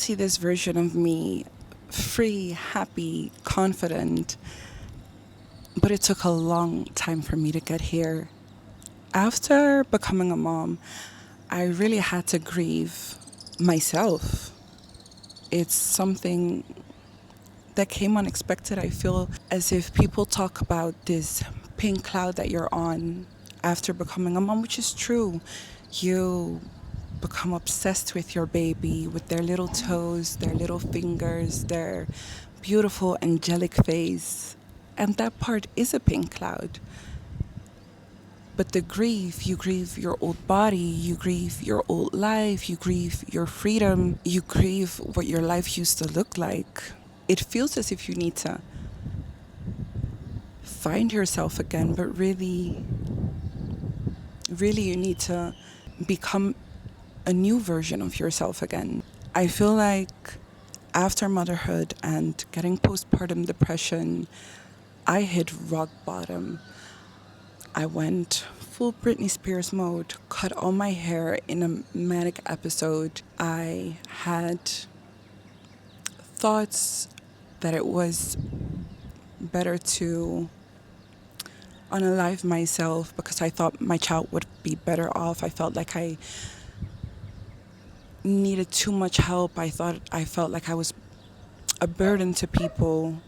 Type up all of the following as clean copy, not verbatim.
see this version of me free, happy, confident, but it took a long time for me to get here. After becoming a mom, I really had to grieve myself. It's something that came unexpected. I feel as if people talk about this pink cloud that you're on after becoming a mom, which is true. You become obsessed with your baby, with their little toes, their little fingers, their beautiful angelic face. And that part is a pink cloud. But the grief, you grieve your old body, you grieve your old life, you grieve your freedom, you grieve what your life used to look like. It feels as if you need to find yourself again, but really you need to become a new version of yourself again. I feel like after motherhood and getting postpartum depression, I hit rock bottom. I went full Britney Spears mode, cut all my hair in a manic episode. I had thoughts that it was better to unalive myself because I thought my child would be better off. I felt like I needed too much help. I felt like I was a burden to people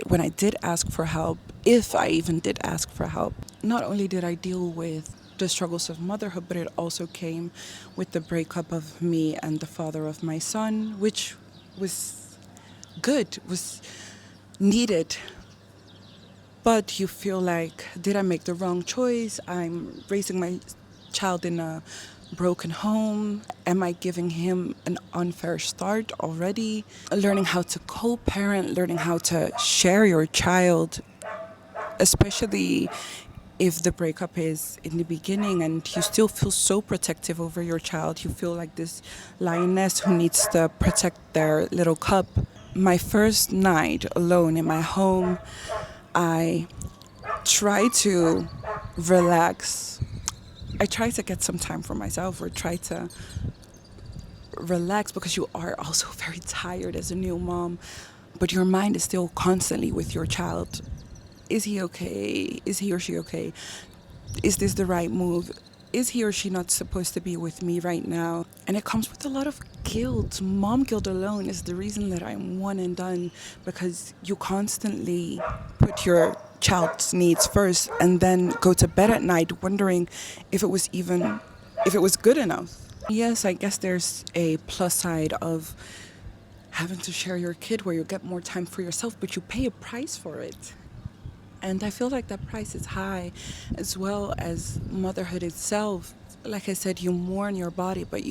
when I did ask for help, if I even did ask for help. Not only did I deal with the struggles of motherhood, but it also came with the breakup of me and the father of my son, which was good, was needed. But you feel like, did I make the wrong choice? I'm raising my child in a broken home. Am I giving him an unfair start already? Learning how to co-parent, learning how to share your child, especially if the breakup is in the beginning and you still feel so protective over your child. You feel like this lioness who needs to protect their little cub. My first night alone in my home, I try to relax. I try to get some time for myself or try to relax because you are also very tired as a new mom, but your mind is still constantly with your child. Is he okay? Is he or she okay? Is this the right move? Is he or she not supposed to be with me right now? And it comes with a lot of guilt. Mom guilt alone is the reason that I'm one and done, because you constantly put your child's needs first and then go to bed at night wondering if it was good enough. Yes, I guess there's a plus side of having to share your kid where you get more time for yourself, but you pay a price for it. And I feel like that price is high, as well as motherhood itself. Like I said, you mourn your body, but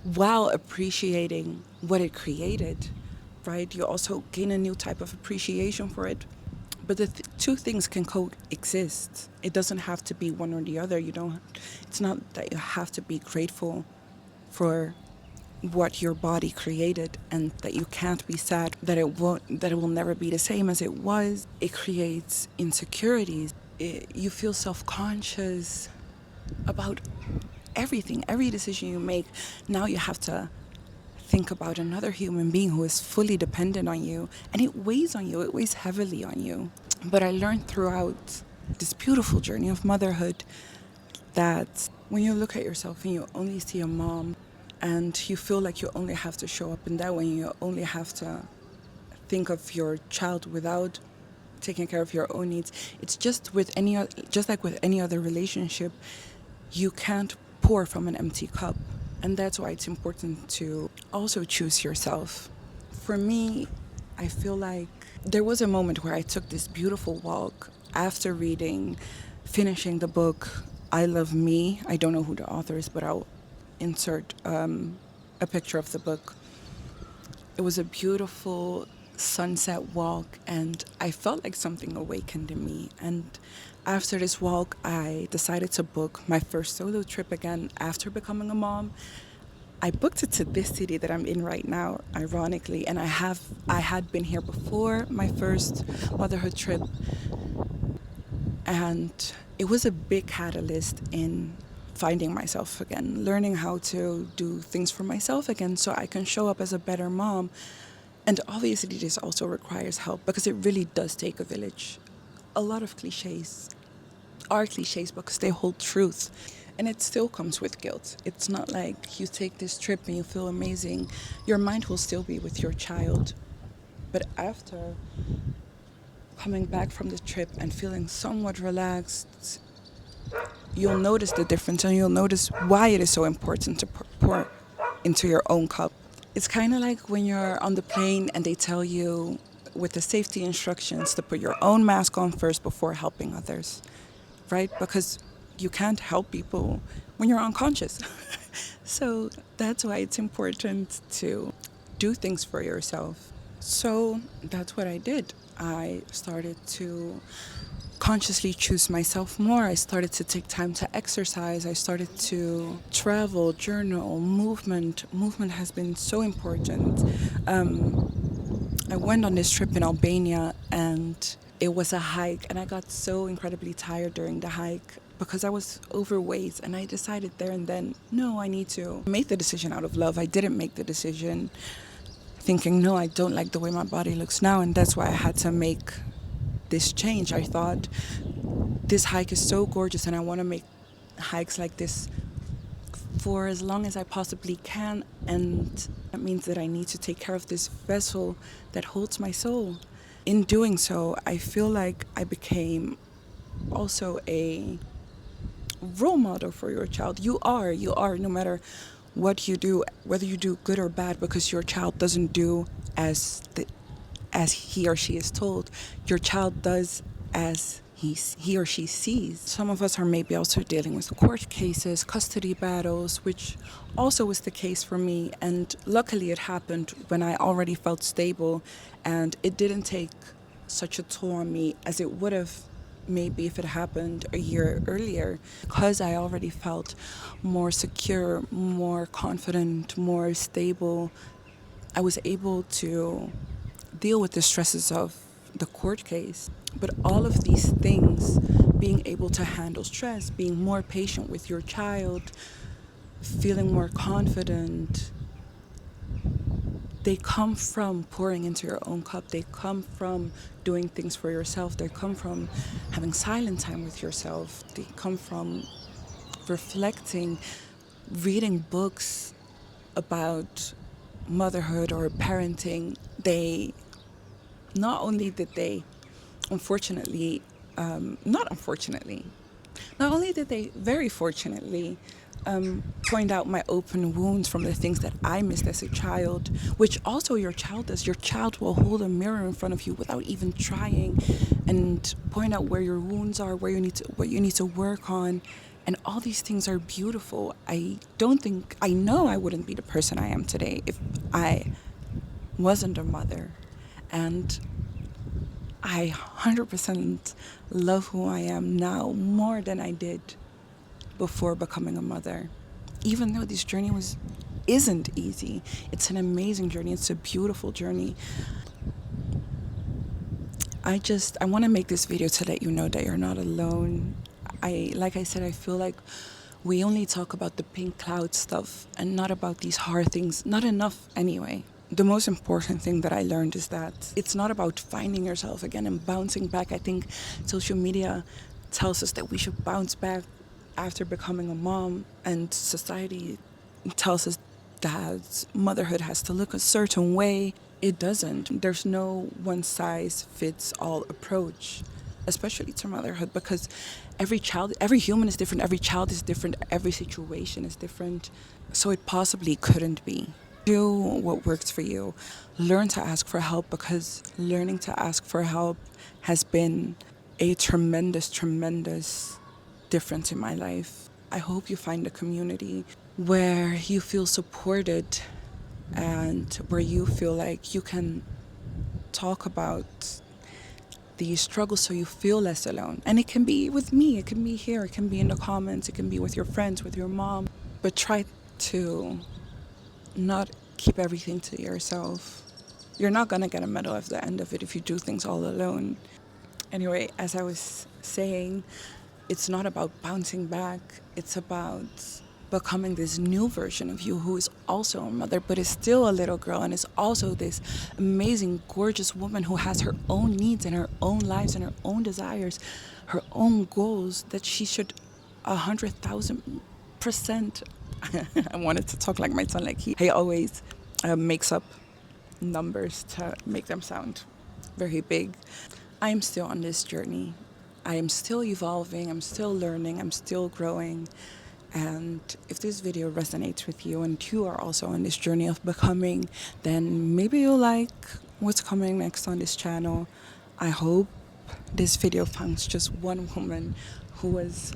while appreciating what it created, right? You also gain a new type of appreciation for it. But the two things can coexist. It doesn't have to be one or the other. It's not that you have to be grateful for what your body created and that you can't be sad that it will never be the same as it was. It creates insecurities. You feel self-conscious about everything, every decision you make. Now you have to think about another human being who is fully dependent on you, and it weighs on you, it weighs heavily on you. But I learned throughout this beautiful journey of motherhood that when you look at yourself and you only see a mom, and you feel like you only have to show up in that way, you only have to think of your child without taking care of your own needs. It's just like with any other relationship, you can't pour from an empty cup. And that's why it's important to also choose yourself. For me, I feel like there was a moment where I took this beautiful walk after finishing the book, I Love Me. I don't know who the author is, but I'll insert a picture of the book. It was a beautiful sunset walk, and I felt like something awakened in me. And after this walk, I decided to book my first solo trip again after becoming a mom. I booked it to this city that I'm in right now, ironically, and I had been here before my first motherhood trip, and it was a big catalyst in finding myself again, learning how to do things for myself again so I can show up as a better mom. And obviously, this also requires help because it really does take a village. A lot of cliches are cliches because they hold truth. And it still comes with guilt. It's not like you take this trip and you feel amazing. Your mind will still be with your child. But after coming back from the trip and feeling somewhat relaxed, you'll notice the difference and you'll notice why it is so important to pour into your own cup. It's kind of like when you're on the plane and they tell you with the safety instructions to put your own mask on first before helping others, right? Because you can't help people when you're unconscious. So that's why it's important to do things for yourself. So that's what I did. I started to consciously choose myself more. I started to take time to exercise. I started to travel, journal, movement. Movement has been so important. I went on this trip in Albania and it was a hike, and I got so incredibly tired during the hike because I was overweight, and I decided there and then, no, I need to make the decision out of love. I didn't make the decision thinking, no, I don't like the way my body looks now, and that's why I had to make this change. I thought this hike is so gorgeous and I want to make hikes like this for as long as I possibly can, and that means that I need to take care of this vessel that holds my soul. In doing so, I feel like I became also a role model for your child. You are, no matter what you do, whether you do good or bad, because your child doesn't do as he or she is told. Your child does as he or she sees. Some of us are maybe also dealing with court cases, custody battles, which also was the case for me. And luckily it happened when I already felt stable, and it didn't take such a toll on me as it would have maybe if it happened a year earlier. Because I already felt more secure, more confident, more stable, I was able to deal with the stresses of the court case. But all of these things, being able to handle stress, being more patient with your child, feeling more confident, they come from pouring into your own cup. They come from doing things for yourself. They come from having silent time with yourself. They come from reflecting, reading books about motherhood or parenting. They not only did they unfortunately, not unfortunately, not only did they very fortunately point out my open wounds from the things that I missed as a child, which also your child does. Your child will hold a mirror in front of you without even trying and point out where your wounds are, what you need to work on. And all these things are beautiful. I know I wouldn't be the person I am today if I wasn't a mother. And I 100% love who I am now more than I did before becoming a mother. Even though this journey isn't easy, it's an amazing journey. It's a beautiful journey. I want to make this video to let you know that you're not alone. Like I said, I feel like we only talk about the pink cloud stuff and not about these hard things. Not enough anyway. The most important thing that I learned is that it's not about finding yourself again and bouncing back. I think social media tells us that we should bounce back after becoming a mom, and society tells us that motherhood has to look a certain way. It doesn't. There's no one size fits all approach, especially to motherhood, because every human is different, every child is different, every situation is different. So it possibly couldn't be. Do what works for you. Learn to ask for help, because learning to ask for help has been a tremendous, tremendous difference in my life. I hope you find a community where you feel supported and where you feel like you can talk about these struggles so you feel less alone. And it can be with me, it can be here, it can be in the comments, it can be with your friends, with your mom. But try to not keep everything to yourself. You're not gonna get a medal at the end of it if you do things all alone. Anyway, as I was saying, it's not about bouncing back. It's about becoming this new version of you who is also a mother, but is still a little girl and is also this amazing, gorgeous woman who has her own needs and her own lives and her own desires, her own goals that she should 100,000%. I wanted to talk like my son, like he always makes up numbers to make them sound very big. I am still on this journey. I am still evolving, I'm still learning, I'm still growing. And if this video resonates with you and you are also on this journey of becoming, then maybe you'll like what's coming next on this channel. I hope this video finds just one woman who was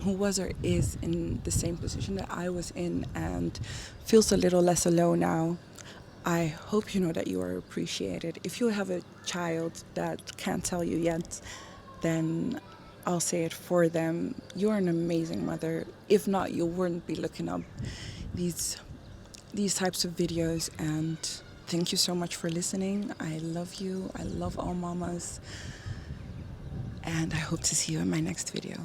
or is in the same position that I was in and feels a little less alone now. I hope you know that you are appreciated. If you have a child that can't tell you yet, then I'll say it for them. You're an amazing mother. If not, you wouldn't be looking up these types of videos. And thank you so much for listening. I love you. I love all mamas. And I hope to see you in my next video.